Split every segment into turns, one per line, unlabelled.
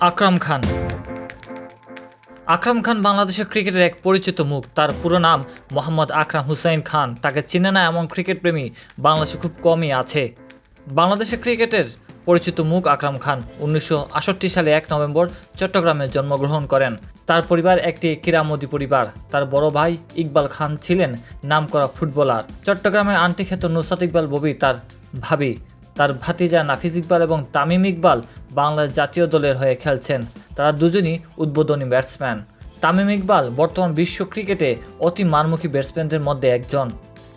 আকরাম খান। আকরাম খান বাংলাদেশের ক্রিকেটের এক পরিচিত মুখ। তার পুরো নাম মোহাম্মদ আকরাম হুসাইন খান। তাকে চেনে না এমন ক্রিকেট প্রেমী বাংলাদেশে খুব কমই আছে। বাংলাদেশের ক্রিকেটের পরিচিত মুখ আকরাম খান 1968 সালে 1 নভেম্বর চট্টগ্রামে জন্মগ্রহণ করেন। তার পরিবার একটি ক্রীড়ামোদী পরিবার। তার বড় ভাই ইকবাল খান ছিলেন নামকরা ফুটবলার। চট্টগ্রামের আন্টি খ্যাত নুসরাত ইকবাল ববি তার ভাবি। তার ভাতিজা নাফিজ ইকবাল এবং তামিম ইকবাল বাংলাদেশ জাতীয় দলের হয়ে খেলছেন। তারা দুজনই উদ্বোধনী ব্যাটসম্যান। তামিম ইকবাল বর্তমান বিশ্ব ক্রিকেটে অতি মারমুখী ব্যাটসম্যানদের মধ্যে একজন।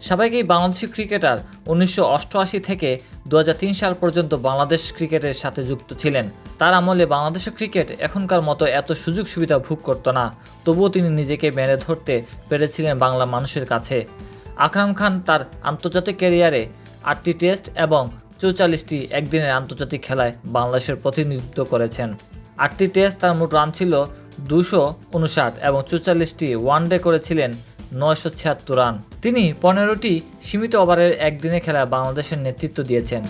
সবাইকেই বাংলাদেশি ক্রিকেটার 1988 থেকে 2003 সাল পর্যন্ত বাংলাদেশ ক্রিকেটের সাথে যুক্ত ছিলেন। তার আমলে বাংলাদেশের ক্রিকেট এখনকার মতো এত সুযোগ সুবিধা ভোগ করত না, তবুও তিনি নিজেকে মেলে ধরতে পেরেছিলেন বাংলা মানুষের কাছে। আকরাম খান তার আন্তর্জাতিক ক্যারিয়ারে 8টি টেস্ট এবং 44টি একদিনের আন্তর্জাতিক খেলায় বাংলাদেশের প্রতিনিধিত্ব করেছেন। 8টি টেস্ট তার মোট রান ছিল 259 এবং 44টি ওয়ানডে করেছিলেন 976 রান। তিনি 15টি সীমিত ওভারের একদিনে খেলায় বাংলাদেশের নেতৃত্ব দিয়েছেন।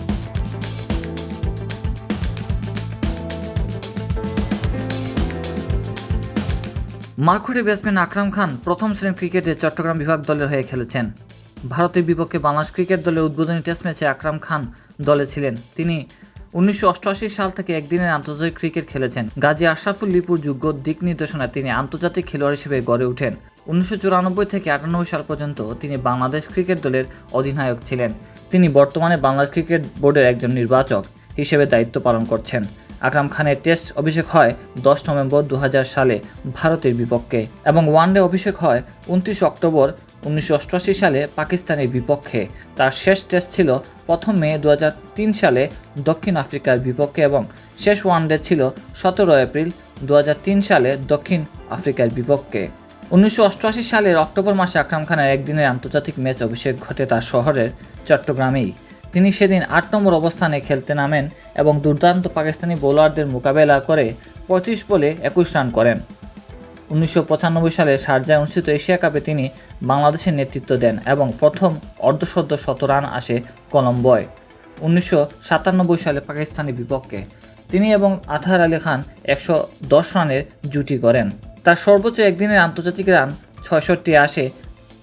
মারকুটে ব্যাটসম্যান আকরাম খান প্রথম শ্রেণীর ক্রিকেটে চট্টগ্রাম বিভাগ দলের হয়ে খেলেছেন। ভারতের বিপক্ষে বাংলাদেশ ক্রিকেট দলের উদ্বোধনী টেস্ট ম্যাচে আকরাম খান দলে ছিলেন। তিনি 1988 সাল থেকে একদিনের আন্তর্জাতিক ক্রিকেট খেলেছেন। গাজী আশরাফুল লিপুর যোগ্য দিক নির্দেশনায় তিনি আন্তর্জাতিক খেলোয়াড় হিসেবে গড়ে ওঠেন। 1994 থেকে 98 সাল পর্যন্ত তিনি বাংলাদেশ ক্রিকেট দলের অধিনায়ক ছিলেন। তিনি বর্তমানে বাংলাদেশ ক্রিকেট বোর্ডের একজন নির্বাচক হিসেবে দায়িত্ব পালন করছেন। আকরাম খানের টেস্ট অভিষেক হয় 10 নভেম্বর 2000 সালে ভারতের বিপক্ষে এবং ওয়ানডে অভিষেক হয় 29 অক্টোবর 1988 সালে পাকিস্তানের বিপক্ষে। তার শেষ টেস্ট ছিল 1 মে 2003 সালে দক্ষিণ আফ্রিকার বিপক্ষে এবং শেষ ওয়ানডে ছিল 17 এপ্রিল 2003 সালে দক্ষিণ আফ্রিকার বিপক্ষে। 1988 সালের অক্টোবর মাসে আকরাম খানের একদিনের আন্তর্জাতিক ম্যাচ অভিষেক ঘটে তার শহরের চট্টগ্রামেই। তিনি সেদিন 8 নম্বর অবস্থানে খেলতে নামেন এবং দুর্দান্ত পাকিস্তানি বোলারদের মোকাবেলা করে 35 বলে 21 রান করেন। 1995 সালে শারজায় অনুষ্ঠিত এশিয়া কাপে তিনি বাংলাদেশের নেতৃত্ব দেন এবং প্রথম অর্ধশত রান আসে কলম্বোয়। 1997 সালে পাকিস্তানের বিপক্ষে তিনি এবং আতহার আলী খান 110 রানের জুটি করেন। তার সর্বোচ্চ একদিনের আন্তর্জাতিক রান 66 আসে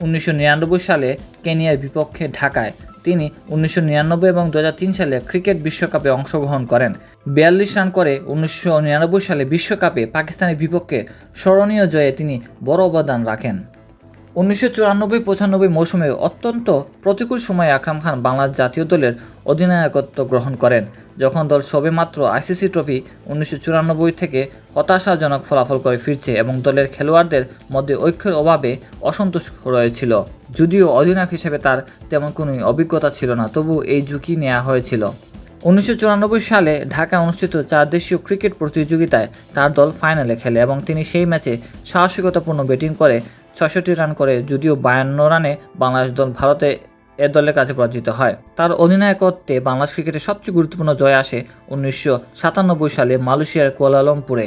1999 সালে কেনিয়ার বিপক্ষে ঢাকায়। তিনি 1999 এবং 2003 সালে ক্রিকেট বিশ্বকাপে অংশগ্রহণ করেন। 42 রান করে 1999 সালে বিশ্বকাপে পাকিস্তানের বিপক্ষে স্মরণীয় জয়ে তিনি বড় অবদান রাখেন। 1994-95 মৌসুমে অত্যন্ত প্রতিকূল সময়ে আকরাম খান বাংলাদেশ জাতীয় দলের অধিনায়কত্ব গ্রহণ করেন, যখন দল সবেমাত্র আইসিসি ট্রফি 1994 থেকে হতাশাজনক ফলাফল করে ফিরছে এবং দলের খেলোয়াড়দের মধ্যে ঐক্যের অভাবে অসন্তোষ রয়েছিল। যদিও অধিনায়ক হিসেবে তার তেমন কোনো অভিজ্ঞতা ছিল না, তবু এই ঝুঁকি নেওয়া হয়েছিল। 1994 সালে ঢাকায় অনুষ্ঠিত 4 দেশীয় ক্রিকেট প্রতিযোগিতায় তার দল ফাইনালে খেলে এবং তিনি সেই ম্যাচে সাহসিকতাপূর্ণ ব্যাটিং করে 66 রান করে, যদিও 52 রানে বাংলাদেশ দল ভারতে এ দলের কাছে পরাজিত হয়। তার অধিনায়কত্বে বাংলাদেশ ক্রিকেটের সবচেয়ে গুরুত্বপূর্ণ জয় আসে 1997 সালে মালয়েশিয়ার কুয়ালালামপুরে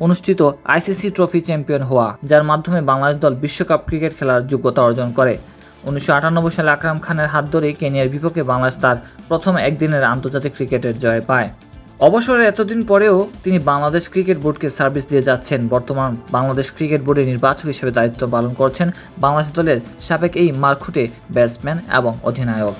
অনুষ্ঠিত আইসিসি ট্রফি চ্যাম্পিয়ন হওয়া, যার মাধ্যমে বাংলাদেশ দল বিশ্বকাপ ক্রিকেট খেলার যোগ্যতা অর্জন করে। 1998 সালে আকরাম খানের হাত ধরেই কেনিয়ার বিপক্ষে বাংলাদেশ তার প্রথম একদিনের আন্তর্জাতিক ক্রিকেটের জয় পায়। অবসরের এতদিন পরেও তিনি বাংলাদেশ ক্রিকেট বোর্ডকে সার্ভিস দিয়ে যাচ্ছেন। বর্তমান বাংলাদেশ ক্রিকেট বোর্ডের নির্বাচক হিসেবে দায়িত্ব পালন করছেন বাংলাদেশ দলের সাবেক এই মারকুটে ব্যাটসম্যান এবং অধিনায়ক।